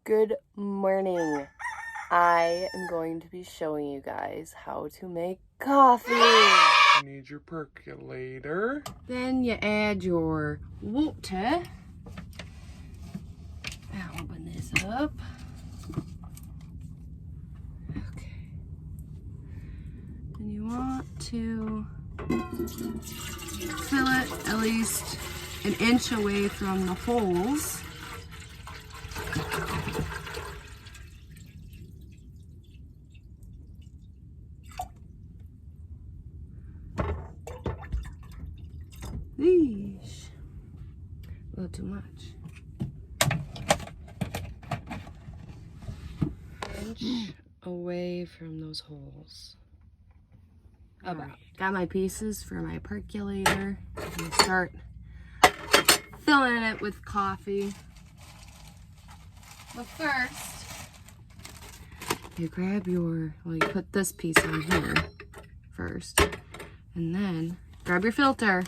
Good morning. I am going to be showing you guys how to make coffee. You need your percolator. Then you add your water. I'll open this up. Okay. And you want to fill it at least an inch away from the holes. Eesh. A little too much. Inch away from those holes. Alright, got my pieces for my percolator. I'm gonna start filling it with coffee. But first, you grab you put this piece on here first, and then grab your filter.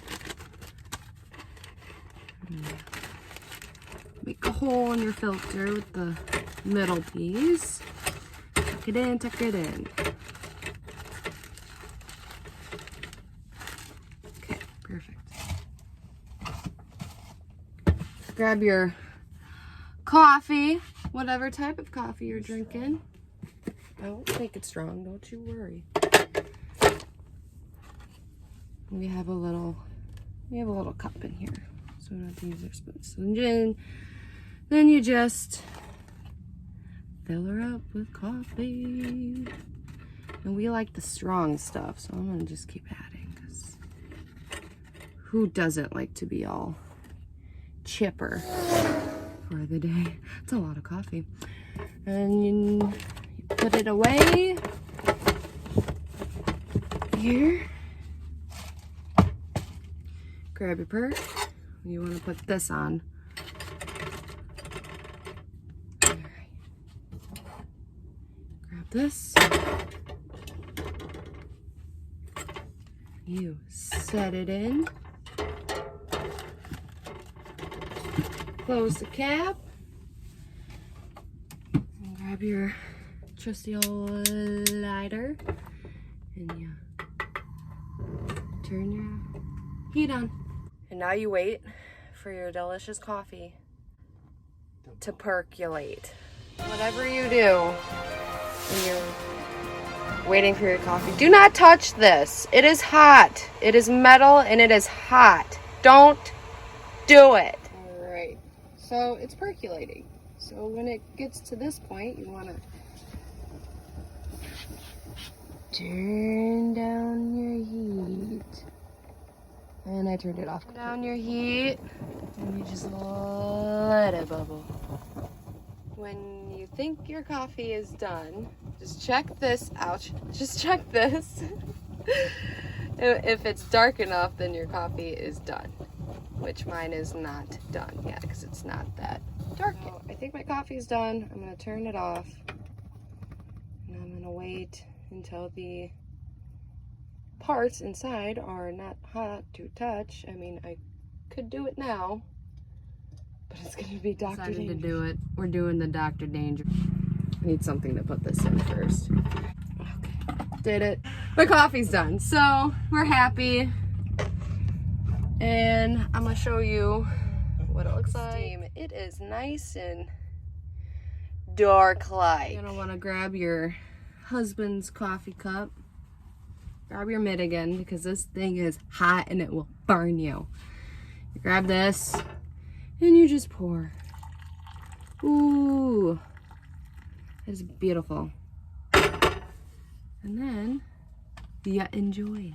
Make a hole in your filter with the middle piece. Tuck it in, tuck it in. Okay, perfect. Grab your coffee, whatever type of coffee you're drinking. Don't make it strong, don't you worry. We have a little cup in here, so we don't have to use our spoons. So then you just fill her up with coffee. And we like the strong stuff, so I'm gonna just keep adding, because who doesn't like to be all chipper for the day? It's a lot of coffee. And you put it away here. Grab your perk. You want to put this on. All right. Grab this. You set it in. Close the cap. And grab your trusty old lighter. And you turn your heat on. And now you wait for your delicious coffee to percolate. Whatever you do when you're waiting for your coffee, do not touch this. It is hot. It is metal and it is hot. Don't do it. All right, so it's percolating. So when it gets to this point, you want to turn down your heat. And I turned it off. Turn down your heat, and you just let it bubble. When you think your coffee is done, just check this. Ouch. Just check this. If it's dark enough, then your coffee is done. Which mine is not done yet, because it's not that dark yet. So I think my coffee is done. I'm going to turn it off. And I'm going to wait until the parts inside are not hot to touch. I mean, I could do it now, but it's gonna be Dr. Danger. To do it. We're doing the Dr. Danger. I need something to put this in first. Okay, did it. My coffee's done, so we're happy. And I'm gonna show you what it looks like. It is nice and dark-like. You're gonna wanna grab your husband's coffee cup. Grab your mitt again, because this thing is hot and it will burn you. You grab this and you just pour. Ooh, it's beautiful. And then you enjoy it.